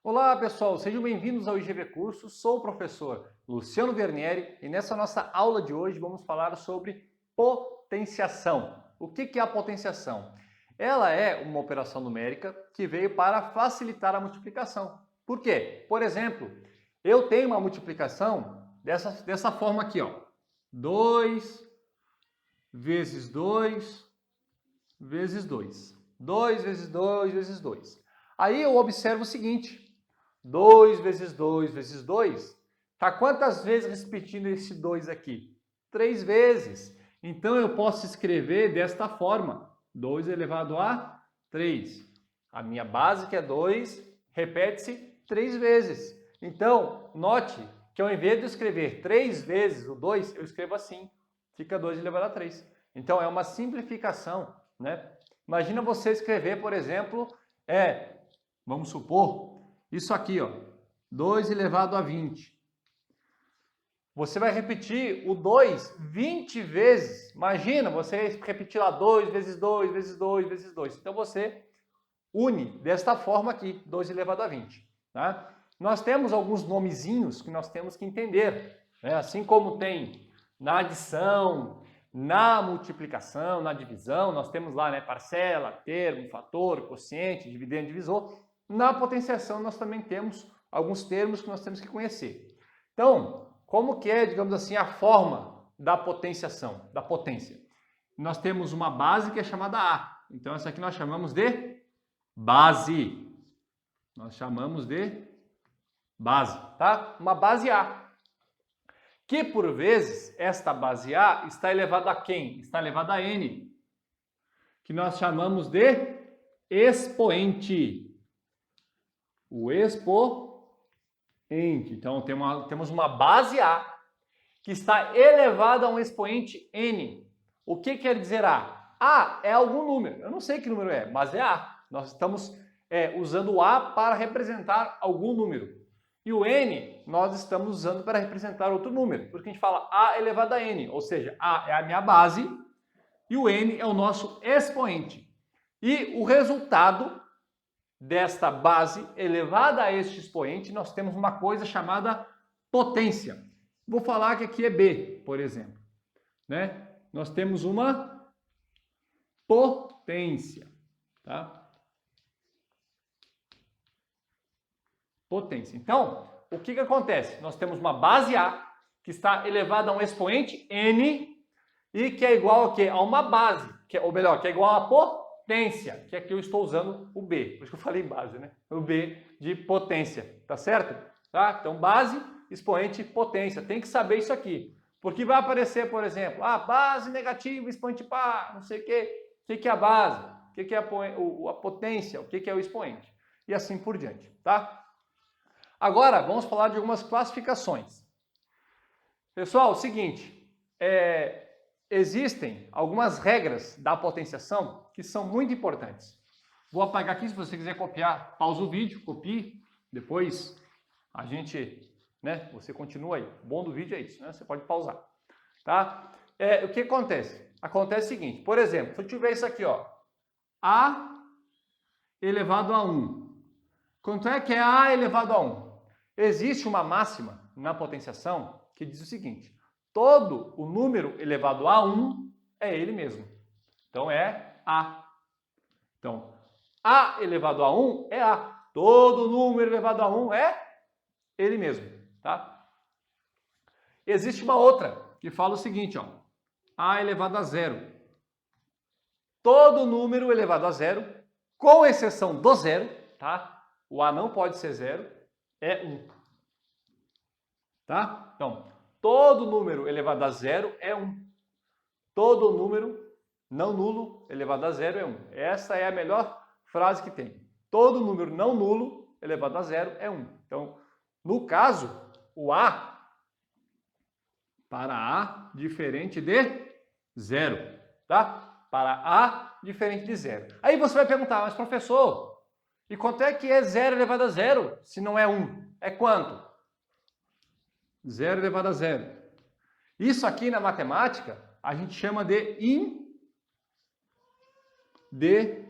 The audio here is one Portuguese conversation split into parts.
Olá pessoal, sejam bem-vindos ao IGV Cursos. Sou o professor Luciano Vernieri e nessa nossa aula de hoje vamos falar sobre potenciação. O que é a potenciação? Ela é uma operação numérica que veio para facilitar a multiplicação. Por quê? Por exemplo, eu tenho uma multiplicação dessa forma aqui, ó. 2 vezes 2 vezes 2. 2 vezes 2 vezes 2. Aí eu observo o seguinte: 2 vezes 2 vezes 2, está quantas vezes repetindo esse 2 aqui? 3 vezes. Então eu posso escrever desta forma: 2 elevado a 3. A minha base, que é 2, repete-se 3 vezes. Então, note que ao invés de eu escrever 3 vezes o 2, eu escrevo assim. Fica 2 elevado a 3. Então é uma simplificação, né? Imagina você escrever, por exemplo, vamos supor, isso aqui, ó, 2 elevado a 20. Você vai repetir o 2 20 vezes. Imagina, você repetir lá 2 vezes 2 vezes 2 vezes 2. Então você une desta forma aqui, 2 elevado a 20. Tá? Nós temos alguns nomezinhos que nós temos que entender, né? Assim como tem na adição, na multiplicação, na divisão, nós temos lá, né, parcela, termo, fator, quociente, dividendo, divisor. Na potenciação nós também temos alguns termos que nós temos que conhecer. Então, como que é, digamos assim, a forma da potenciação, da potência? Nós temos uma base que é chamada A. Então, essa aqui nós chamamos de base. Nós chamamos de base, tá? Uma base A. Que, por vezes, esta base A está elevada a quem? Está elevada a N. Que nós chamamos de expoente. O expoente. Então, temos uma base A que está elevada a um expoente N. O que quer dizer A? A é algum número. Eu não sei que número é, mas é A. Nós estamos usando o A para representar algum número. E o N nós estamos usando para representar outro número. Porque a gente fala A elevado a N. Ou seja, A é a minha base e o N é o nosso expoente. E o resultado desta base elevada a este expoente, nós temos uma coisa chamada potência. Vou falar que aqui é B, por exemplo. Né? Nós temos uma potência. Tá? Potência. Então, o que acontece? Nós temos uma base A que está elevada a um expoente N e que é igual a quê? A uma base, ou melhor, que é igual a potência, que aqui eu estou usando o B, por isso que eu falei base, né? O B de potência, tá certo? Tá? Então, base, expoente, potência. Tem que saber isso aqui. Porque vai aparecer, por exemplo, base negativa, expoente par, não sei o quê. O que é a base? O que é a potência? O que é o expoente? E assim por diante, tá? Agora, vamos falar de algumas classificações. Pessoal, é o seguinte, existem algumas regras da potenciação que são muito importantes. Vou apagar aqui, se você quiser copiar, pausa o vídeo, copie, depois a gente, né, você continua aí. O bom do vídeo é isso, né? Você pode pausar, tá? O que acontece? Acontece o seguinte, por exemplo, se eu tiver isso aqui, ó, A elevado a 1. Quanto é que é A elevado a 1? Existe uma máxima na potenciação que diz o seguinte: todo o número elevado a 1 é ele mesmo. Então é A. Então, A elevado a 1 é A. Todo número elevado a 1 é ele mesmo. Tá? Existe uma outra que fala o seguinte, ó, A elevado a 0. Todo número elevado a 0, com exceção do 0, tá? O A não pode ser 0, é 1. Tá? Então, todo número elevado a 0 é 1. Todo número não nulo elevado a 0 é 1. Essa é a melhor frase que tem. Todo número não nulo elevado a 0 é 1. Então, no caso, o A para A diferente de 0. Tá? Para A diferente de 0. Aí você vai perguntar, mas professor, e quanto é que é 0 elevado a 0 se não é 1? É quanto? 0 elevado a 0. Isso aqui na matemática a gente chama de indeterminação.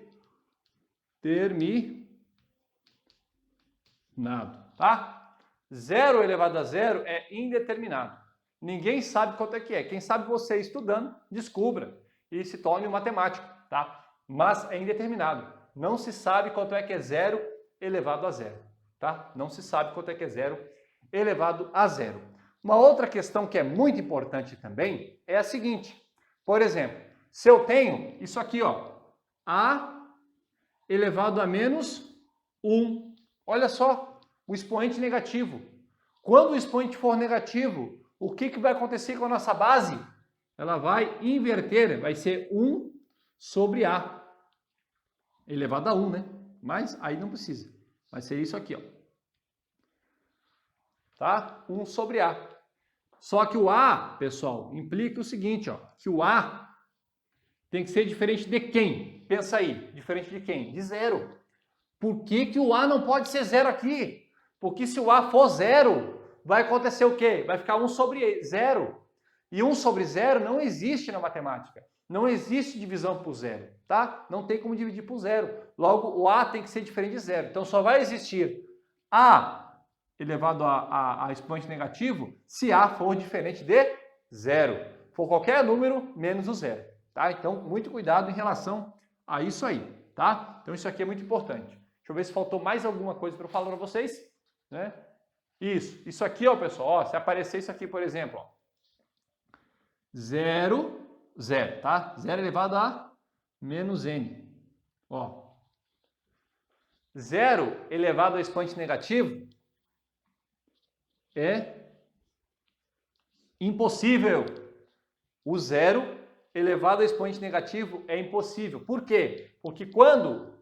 tá? 0 elevado a zero é indeterminado. Ninguém sabe quanto é que é. Quem sabe você estudando, descubra e se torne um matemático, tá? Mas é indeterminado. Não se sabe quanto é que é 0 elevado a zero, tá? Não se sabe quanto é que é 0 elevado a zero. Uma outra questão que é muito importante também é a seguinte. Por exemplo, se eu tenho isso aqui, ó, a elevado a menos 1. Olha só, o expoente negativo. Quando o expoente for negativo, o que vai acontecer com a nossa base? Ela vai inverter, vai ser 1 sobre a elevado a 1, né? Mas aí não precisa. Vai ser isso aqui, ó. Tá? 1 sobre a. Só que o a, pessoal, implica o seguinte, ó, que o a tem que ser diferente de quem? Pensa aí, diferente de quem? De zero. Por que que o a não pode ser zero aqui? Porque se o a for zero, vai acontecer o quê? Vai ficar 1 sobre zero. E 1 sobre zero não existe na matemática. Não existe divisão por zero, tá? Não tem como dividir por zero. Logo, o a tem que ser diferente de zero. Então, só vai existir a elevado a expoente negativo se a for diferente de zero. For qualquer número menos o zero, tá? Então, muito cuidado em relação a isso aí, tá? Então, isso aqui é muito importante. Deixa eu ver se faltou mais alguma coisa para eu falar para vocês, né? Isso aqui, ó, pessoal, ó, se aparecer isso aqui, por exemplo, ó, 0, 0, tá? 0 elevado a menos n, ó. 0 elevado a expoente negativo é impossível. O 0 elevado a expoente negativo é impossível. Por quê? Porque quando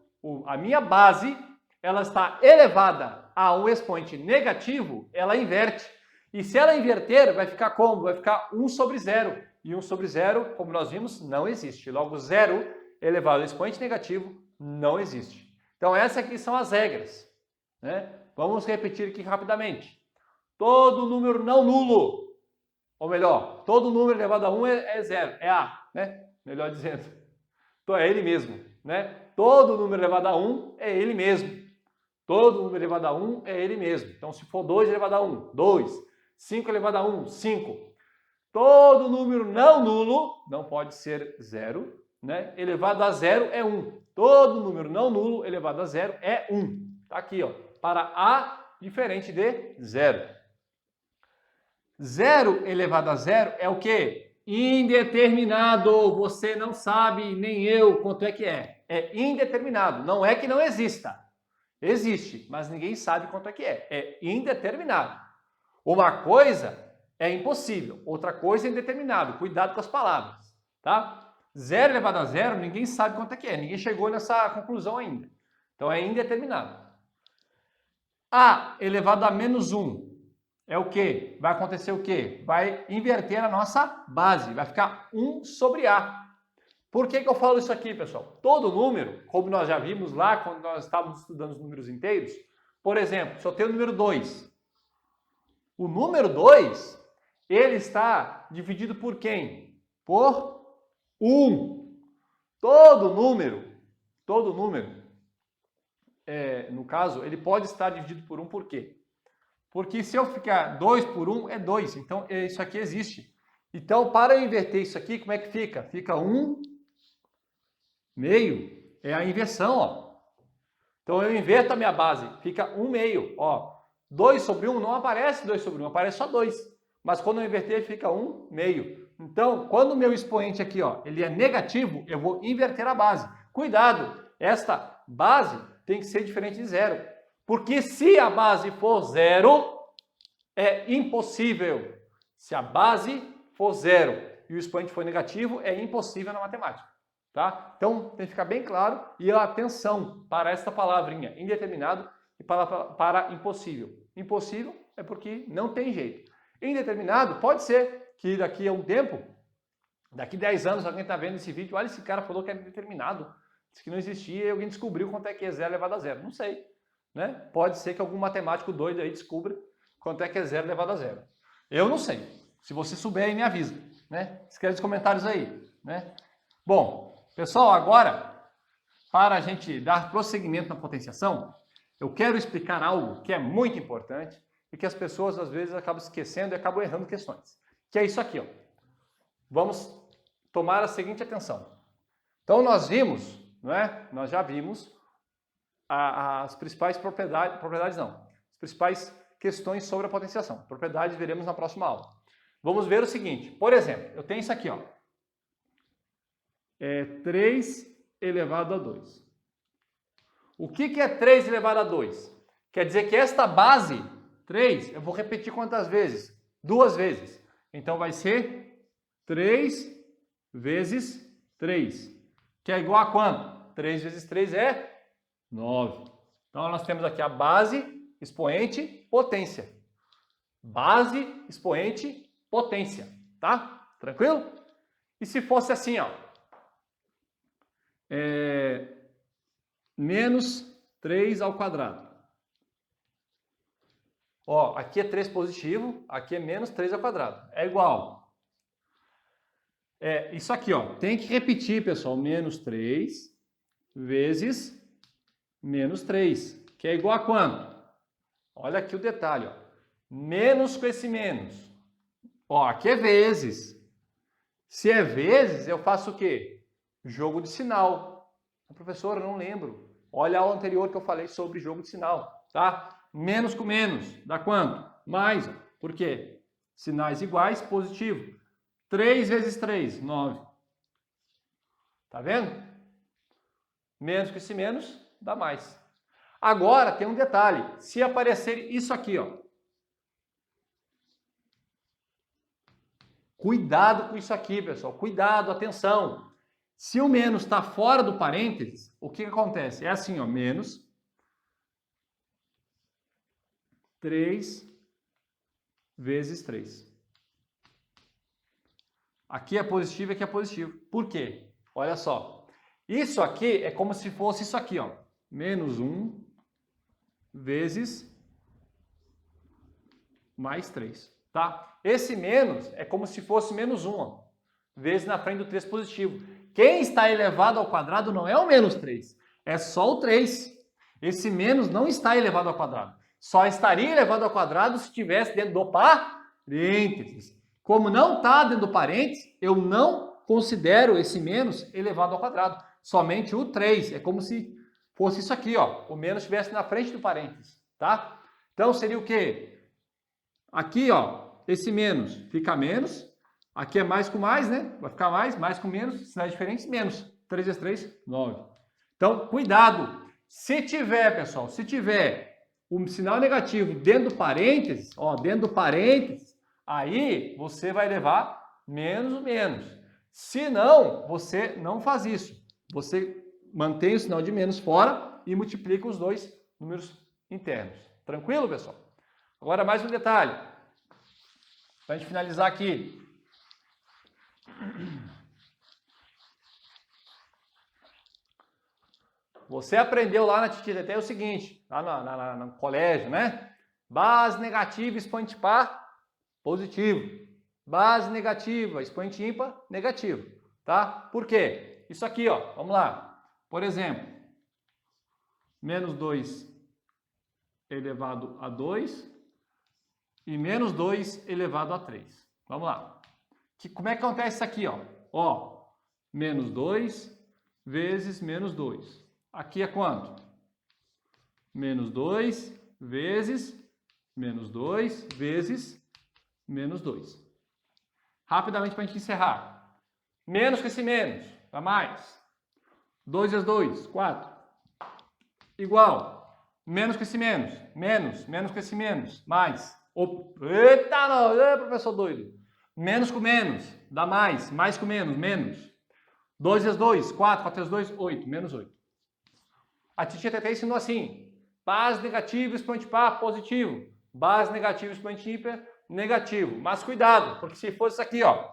a minha base ela está elevada a um expoente negativo, ela inverte. E se ela inverter, vai ficar como? Vai ficar 1 sobre 0. E 1 sobre 0, como nós vimos, não existe. Logo, 0 elevado a expoente negativo não existe. Então, essas aqui são as regras, né? Vamos repetir aqui rapidamente. Todo número não nulo, ou melhor, todo número elevado a 1 é 0, é A, né? Melhor dizendo. Então é ele mesmo, né? Todo número elevado a 1 é ele mesmo. Todo número elevado a 1 é ele mesmo. Então se for 2 elevado a 1, 2. 5 elevado a 1, 5. Todo número não nulo, não pode ser 0, né? Elevado a 0 é 1. Todo número não nulo elevado a 0 é 1. Tá aqui, ó. Para A diferente de 0. 0 elevado a 0 é o quê? Indeterminado. Você não sabe, nem eu, quanto é que é. É indeterminado. Não é que não exista. Existe, mas ninguém sabe quanto é que é. É indeterminado. Uma coisa é impossível, outra coisa é indeterminado. Cuidado com as palavras, tá? 0 elevado a 0, ninguém sabe quanto é que é. Ninguém chegou nessa conclusão ainda. Então é indeterminado. A elevado a menos 1. É o quê? Vai acontecer o quê? Vai inverter a nossa base. Vai ficar 1 sobre A. Por que eu falo isso aqui, pessoal? Todo número, como nós já vimos lá quando nós estávamos estudando os números inteiros, por exemplo, se eu tenho o número 2. O número 2, ele está dividido por quem? Por 1. Todo número, no caso, ele pode estar dividido por 1 por quê? Porque se eu ficar 2 por 1 é 2, então isso aqui existe. Então, para eu inverter isso aqui, como é que fica? Fica 1 meio, é a inversão, ó. Então eu inverto a minha base, fica 1 meio, ó. 2 sobre 1 não aparece 2 sobre 1, aparece só 2. Mas quando eu inverter, fica 1 meio. Então, quando o meu expoente aqui, ó, ele é negativo, eu vou inverter a base. Cuidado, esta base tem que ser diferente de 0. Porque se a base for 0, é impossível. Se a base for 0 e o expoente for negativo, é impossível na matemática. Tá? Então, tem que ficar bem claro e atenção para esta palavrinha, indeterminado e para impossível. Impossível é porque não tem jeito. Indeterminado pode ser que daqui a um tempo, daqui 10 anos, alguém está vendo esse vídeo, olha, esse cara falou que era indeterminado, disse que não existia e alguém descobriu quanto é que é 0 elevado a 0. Não sei. Né? Pode ser que algum matemático doido aí descubra quanto é que é 0 elevado a 0. Eu não sei. Se você souber aí, me avisa. Né? Escreve nos comentários aí. Né? Bom, pessoal, agora, para a gente dar prosseguimento na potenciação, eu quero explicar algo que é muito importante e que as pessoas às vezes acabam esquecendo e acabam errando questões. Que é isso aqui, ó. Vamos tomar a seguinte atenção. Então nós vimos, não é? Nós já vimos as principais propriedades não, as principais questões sobre a potenciação. Propriedades veremos na próxima aula. Vamos ver o seguinte, por exemplo, eu tenho isso aqui, ó. 3 elevado a 2. O que é 3 elevado a 2? Quer dizer que esta base, 3, eu vou repetir quantas vezes? 2 vezes. Então vai ser 3 vezes 3. Que é igual a quanto? 3 vezes 3 é 9. Então nós temos aqui a base, expoente, potência. Base, expoente, potência. Tá? Tranquilo? E se fosse assim, ó. Menos 3 ao quadrado. Ó, aqui é 3 positivo, aqui é menos 3 ao quadrado. É igual. Isso aqui, ó, tem que repetir, pessoal. Menos 3 vezes menos 3, que é igual a quanto? Olha aqui o detalhe, ó. Menos com esse menos. Ó, aqui é vezes. Se é vezes, eu faço o quê? Jogo de sinal. Professor, eu não lembro. Olha a aula anterior que eu falei sobre jogo de sinal, tá? Menos com menos, dá quanto? Mais. Por quê? Sinais iguais, positivo. 3 vezes 3, 9. Tá vendo? Menos com esse menos, dá mais. Agora, tem um detalhe. Se aparecer isso aqui, ó. Cuidado com isso aqui, pessoal. Cuidado, atenção. Se o menos está fora do parênteses, o que acontece? É assim, ó. Menos 3 vezes 3. Aqui é positivo e aqui é positivo. Por quê? Olha só. Isso aqui é como se fosse isso aqui, ó. Menos 1 vezes mais 3, tá? Esse menos é como se fosse menos 1, ó, vezes na frente do 3 positivo. Quem está elevado ao quadrado não é o menos 3, é só o 3. Esse menos não está elevado ao quadrado. Só estaria elevado ao quadrado se estivesse dentro do parênteses. Como não está dentro do parênteses, eu não considero esse menos elevado ao quadrado. Somente o 3. É como se fosse isso aqui, ó. O menos estivesse na frente do parênteses, tá? Então seria o quê? Aqui, ó, esse menos fica menos. Aqui é mais com mais, né? Vai ficar mais com menos, sinais diferentes, menos. 3 vezes 3, 9. Então, cuidado. Se tiver, pessoal, se tiver um sinal negativo dentro do parênteses, ó, dentro do parênteses, aí você vai levar menos. Se não, você não faz isso. Você mantém o sinal de menos fora e multiplica os dois números internos. Tranquilo, pessoal? Agora mais um detalhe. Para a gente finalizar aqui. Você aprendeu lá na TTT o seguinte, lá no colégio, né? Base negativa, expoente par, positivo. Base negativa, expoente ímpar, negativo. Tá? Por quê? Isso aqui, ó, vamos lá. Por exemplo, menos 2 elevado a 2 e menos 2 elevado a 3. Vamos lá. Como é que acontece isso aqui, ó? Ó, menos 2 vezes menos 2. Aqui é quanto? Menos 2 vezes menos 2 vezes menos 2. Rapidamente para a gente encerrar. Menos com esse menos, dá mais. 2 vezes 2, 4. Igual. Menos com esse menos. Menos com esse menos. Mais. Eita, não. Professor doido. Menos com menos. Dá mais. Mais com menos. Menos. 2 vezes 2, 4. 4 vezes 2, 8. Menos 8. A TTT ensinou assim. Base negativa, expoente par, positivo. Base negativa, expoente ímpar, negativo. Mas cuidado, porque se fosse isso aqui, ó.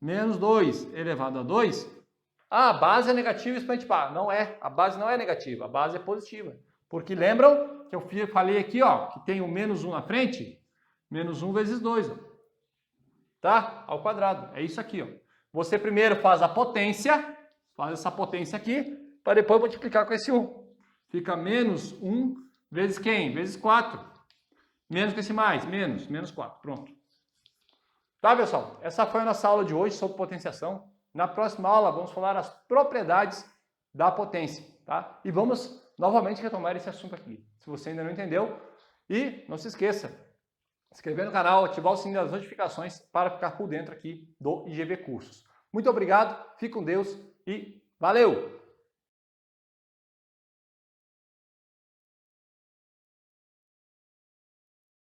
Menos 2 elevado a 2. A base é negativa, expoente par. Não é. A base não é negativa. A base é positiva. Porque lembram que eu falei aqui, ó, que tem o menos 1 na frente? Menos 1 vezes 2, ó. Tá? Ao quadrado. É isso aqui, ó. Você primeiro faz a potência, faz essa potência aqui, para depois multiplicar com esse 1. Fica menos 1 vezes quem? Vezes 4. Menos que esse mais, menos 4. Pronto. Tá, pessoal? Essa foi a nossa aula de hoje sobre potenciação. Na próxima aula, vamos falar as propriedades da potência, tá? E vamos novamente retomar esse assunto aqui, se você ainda não entendeu. E não se esqueça, se inscrever no canal, ativar o sininho das notificações para ficar por dentro aqui do IGV Cursos. Muito obrigado, fique com Deus e valeu!